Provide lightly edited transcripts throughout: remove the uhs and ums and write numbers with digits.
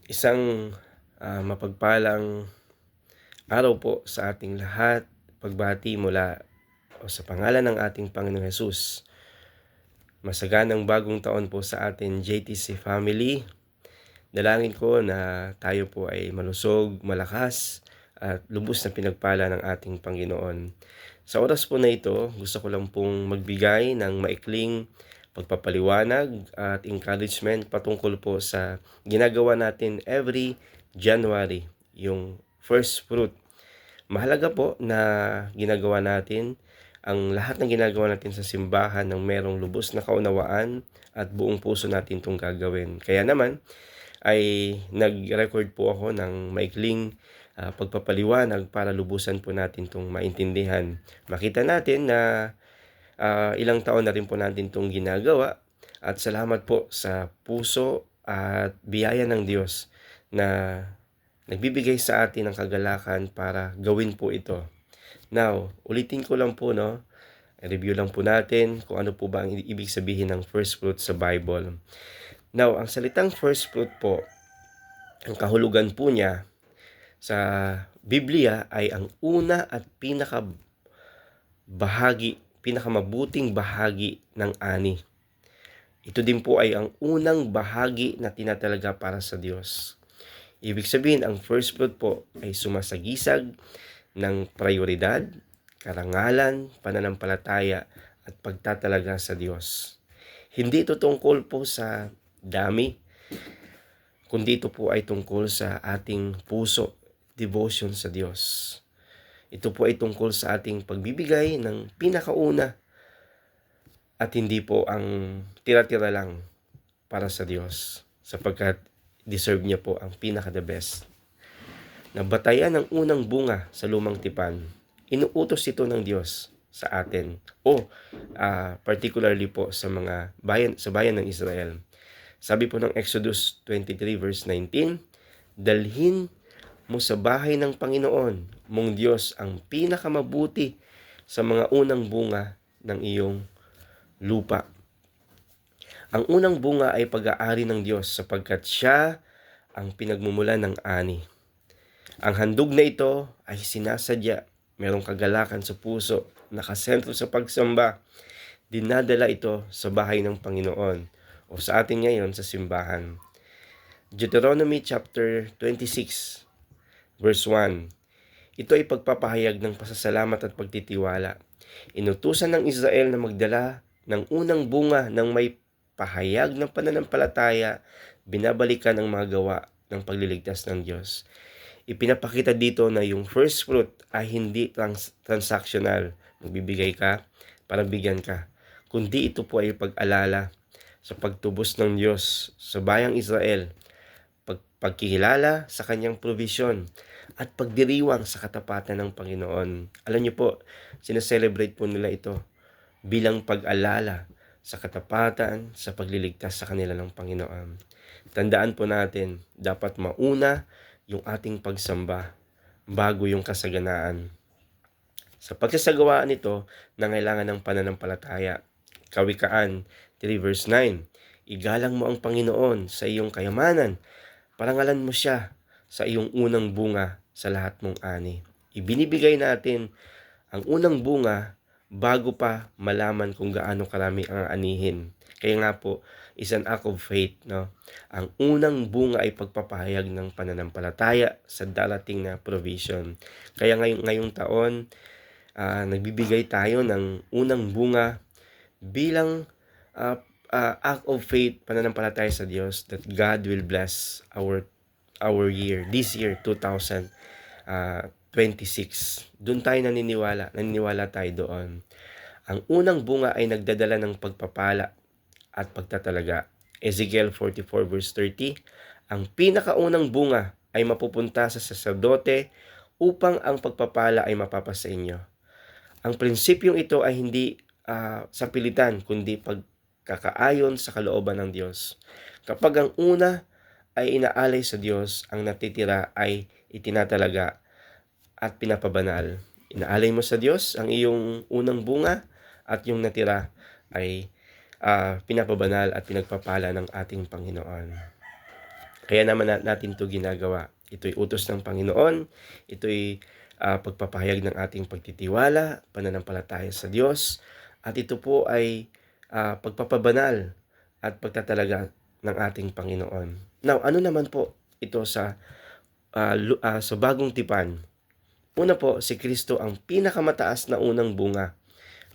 Isang mapagpalang araw po sa ating lahat. Pagbati mula o sa pangalan ng ating Panginoong Hesus. Masaganang bagong taon po sa atin, JTC family. Dalangin ko na tayo po ay malusog, malakas at lubos na pinagpala ng ating Panginoon. Sa oras po na ito, gusto ko lang pong magbigay ng maikling pagpapaliwanag at encouragement patungkol po sa ginagawa natin every January, yung first fruit. Mahalaga po na ginagawa natin ang lahat ng ginagawa natin sa simbahan ng merong lubos na kaunawaan at buong puso natin itong gagawin. Kaya naman ay nag-record po ako ng maikling pagpapaliwanag para lubusan po natin itong maintindihan. Makita natin na ilang taon na rin po natin itong ginagawa at salamat po sa puso at biyaya ng Diyos na nagbibigay sa atin ng kagalakan para gawin po ito. Now, ulitin ko lang po, review lang po natin kung ano po ba ang ibig sabihin ng first fruit sa Bible. Now, ang salitang first fruit po, ang kahulugan po niya sa Biblia ay ang una at pinakamabuting bahagi ng ani. Ito din po ay ang unang bahagi na tinatalaga para sa Diyos. Ibig sabihin, ang first fruit po ay sumasagisag ng prioridad, karangalan, pananampalataya at pagtatalaga sa Diyos. Hindi ito tungkol po sa dami, kundi ito po ay tungkol sa ating puso, devotion sa Diyos. Ito po ay tungkol sa ating pagbibigay ng pinakauna at hindi po ang tira-tira lang para sa Diyos, sapagkat deserve niya po ang pinaka-the best. Nabatayan ng unang bunga sa lumang tipan, inuutos ito ng Diyos sa atin particularly po sa mga bayan ng Israel. Sabi po ng Exodus 23 verse 19, dalhin mo sa bahay ng Panginoon mong Diyos ang pinakamabuti sa mga unang bunga ng iyong lupa. Ang unang bunga ay pag-aari ng Diyos sapagkat siya ang pinagmumulan ng ani. Ang handog na ito ay sinasadya, merong kagalakan sa puso, nakasentro sa pagsamba. Dinadala ito sa bahay ng Panginoon o sa atin ngayon sa simbahan. Deuteronomy chapter 26 verse 1. Ito ay pagpapahayag ng pasasalamat at pagtitiwala. Inutusan ng Israel na magdala ng unang bunga ng may pahayag ng pananampalataya, binabalikan ang mga gawa ng pagliligtas ng Diyos. Ipinapakita dito na yung first fruit ay hindi transactional. Magbibigay ka para bigyan ka. Kundi ito po ay pag-alala sa pagtubos ng Diyos sa bayang Israel, pagkikilala sa kanyang provision, at pagdiriwang sa katapatan ng Panginoon. Alam niyo po, sineselebrate po nila ito bilang pag-alala sa katapatan, sa pagliligtas sa kanila ng Panginoon. Tandaan po natin, dapat mauna yung ating pagsamba bago yung kasaganaan. Sa pagsasagawaan nito, nangailangan ng pananampalataya. Kawikaan 3 verse 9, igalang mo ang Panginoon sa iyong kayamanan, parangalan mo siya sa iyong unang bunga sa lahat mong ani. Ibinibigay natin ang unang bunga bago pa malaman kung gaano karami ang anihin. Kaya nga po, is an act of faith, Ang unang bunga ay pagpapahayag ng pananampalataya sa darating na provision. Kaya ngayong taon, nagbibigay tayo ng unang bunga bilang act of faith, pananampalataya sa Diyos that God will bless our year, this year, 2026. Doon tayo naniniwala tayo doon. Ang unang bunga ay nagdadala ng pagpapala at pagtatalaga. Ezekiel 44 verse 30, ang pinakaunang bunga ay mapupunta sa saserdote upang ang pagpapala ay mapapasa inyo. Ang prinsipyong ito ay hindi sa pilitan, kundi pagkakaayon sa kalooban ng Diyos. Kapag ang una ay inaalay sa Diyos, ang natitira ay itinatalaga at pinapabanal. Inaalay mo sa Diyos ang iyong unang bunga at yung natira ay pinapabanal at pinagpapala ng ating Panginoon. Kaya naman natin 'to ginagawa. Ito'y utos ng Panginoon, ito'y pagpapahayag ng ating pagtitiwala, pananampalataya sa Diyos, at ito po ay pagpapabanal at pagtatalaga ng ating Panginoon. Now, ano naman po ito sa bagong tipan? Una po, si Kristo ang pinakamataas na unang bunga.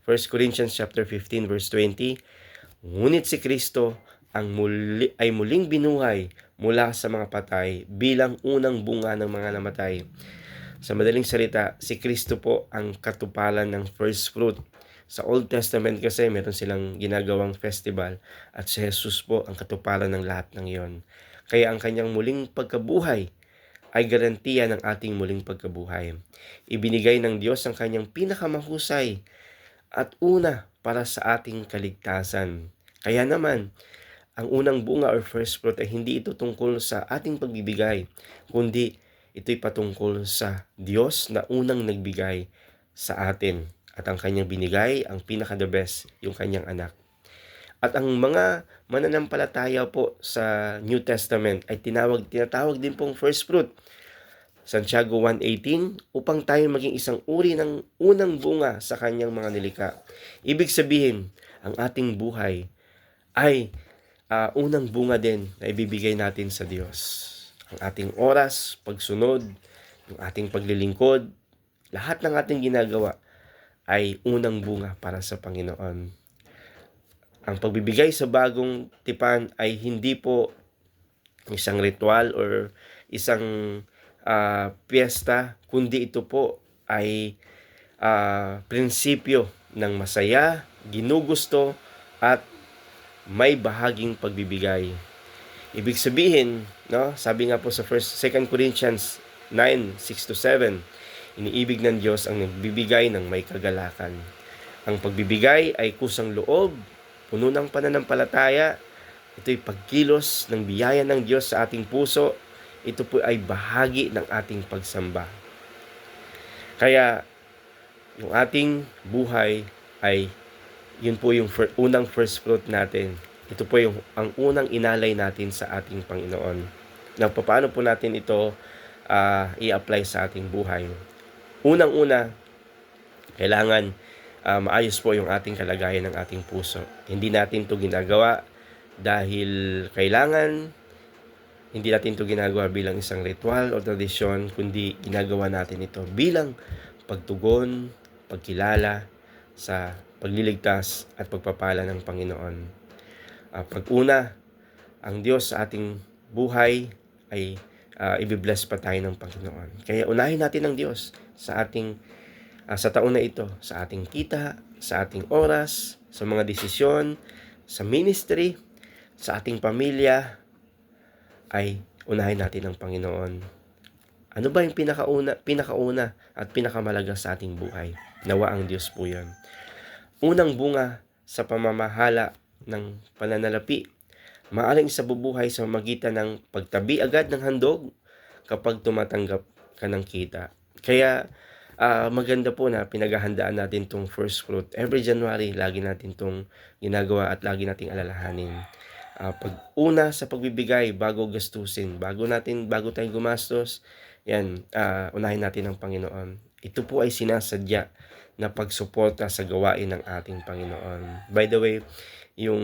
1 Corinthians chapter 15 verse 20, ngunit si Kristo ay muling binuhay mula sa mga patay bilang unang bunga ng mga namatay. Sa madaling salita, si Kristo po ang katuparan ng first fruit. Sa Old Testament kasi meron silang ginagawang festival at si Jesus po ang katuparan ng lahat ng iyon. Kaya ang kanyang muling pagkabuhay ay garantiya ng ating muling pagkabuhay. Ibinigay ng Diyos ang kanyang pinakamahusay at una para sa ating kaligtasan. Kaya naman, ang unang bunga or first fruit ay hindi ito tungkol sa ating pagbibigay, kundi ito'y patungkol sa Diyos na unang nagbigay sa atin. At ang kanyang binigay, ang pinaka-the best, yung kanyang anak. At ang mga mananampalataya po sa New Testament ay tinatawag din pong first fruit. Santiago 1:18, upang tayo maging isang uri ng unang bunga sa kanyang mga nilikha. Ibig sabihin, ang ating buhay ay unang bunga din na ibibigay natin sa Diyos. Ang ating oras, pagsunod, yung ating paglilingkod, lahat ng ating ginagawa ay unang bunga para sa Panginoon. Ang pagbibigay sa bagong tipan ay hindi po isang ritual or isang piyesta, kundi ito po ay prinsipyo ng masaya, ginugusto, at may bahaging pagbibigay. Ibig sabihin, no, sabi nga po sa 2 Corinthians 9:6-7, iniibig ng Diyos ang nagbibigay ng may kagalakan. Ang pagbibigay ay kusang loob, puno ng pananampalataya. Ito'y pagkilos ng biyaya ng Diyos sa ating puso. Ito po ay bahagi ng ating pagsamba. Kaya, yung ating buhay ay yun po yung unang first fruit natin. Ito po yung ang unang inalay natin sa ating Panginoon. Now, paano po natin ito i-apply sa ating buhay? Unang-una, kailangan maayos po yung ating kalagayan ng ating puso. Hindi natin ito ginagawa dahil kailangan, hindi natin ito ginagawa bilang isang ritual o tradisyon, kundi ginagawa natin ito bilang pagtugon, pagkilala sa pagliligtas at pagpapala ng Panginoon. Pag-una, ang Diyos sa ating buhay ay ibibless pa tayo ng Panginoon. Kaya unahin natin ang Diyos sa taon na ito, sa ating kita, sa ating oras, sa mga desisyon, sa ministry, sa ating pamilya, ay unahin natin ang Panginoon. Ano ba yung pinakauna at pinakamalaga sa ating buhay? Nawa ang Diyos po yan. Unang bunga sa pamamahala ng pananalapi, maaring sa bubuhay sa magitan ng pagtabi agad ng handog kapag tumatanggap ka ng kita. Kaya maganda po na pinaghahandaan natin tong first fruit. Every January, lagi natin tong ginagawa at lagi nating alalahanin. Pag-una sa pagbibigay, bago gastusin, bago tayo gumastos, yan, unahin natin ang Panginoon. Ito po ay sinasadya na pagsuporta sa gawain ng ating Panginoon. By the way, yung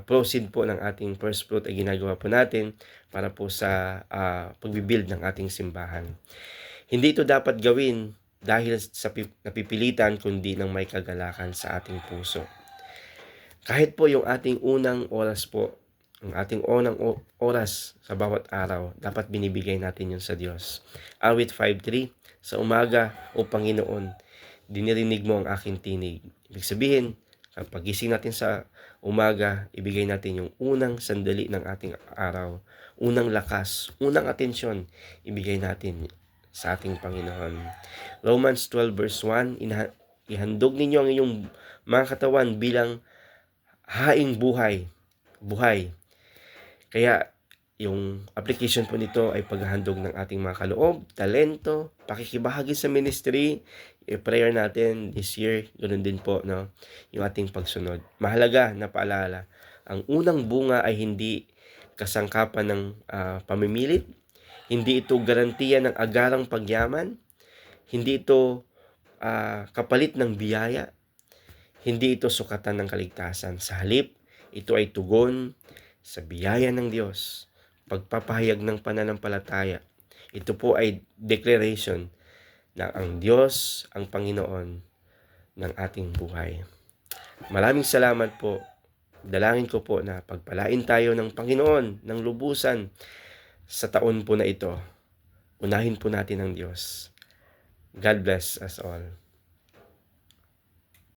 proceed po ng ating first fruit ay ginagawa po natin para po sa pagbibuild ng ating simbahan. Hindi ito dapat gawin dahil sa napipilitan, kundi ng may kagalakan sa ating puso. Kahit po yung ating unang oras po, ang ating unang oras sa bawat araw, dapat binibigay natin yun sa Diyos. Awit 5:3, sa umaga, O Panginoon, dinirinig mo ang aking tinig. Ibig sabihin, kapag gising natin sa umaga, ibigay natin yung unang sandali ng ating araw, unang lakas, unang atensyon, ibigay natin sa ating Panginoon. Romans 12 verse 1, ihandog ninyo ang inyong mga katawan bilang haing buhay. Kaya yung application po nito ay paghahandog ng ating mga kaloob, talento, pakikibahagi sa ministry, prayer natin this year, ganoon din po, no, yung ating pagsunod. Mahalaga na paalala, ang unang bunga ay hindi kasangkapan ng pamimilit. Hindi ito garantiya ng agarang pagyaman. Hindi ito kapalit ng biyaya. Hindi ito sukatan ng kaligtasan. Sa halip, ito ay tugon sa biyaya ng Diyos, pagpapahayag ng pananampalataya. Ito po ay declaration na ang Diyos ang Panginoon ng ating buhay. Maraming salamat po. Dalangin ko po na pagpalain tayo ng Panginoon ng lubusan sa taon po na ito. Unahin po natin ang Diyos. God bless us all.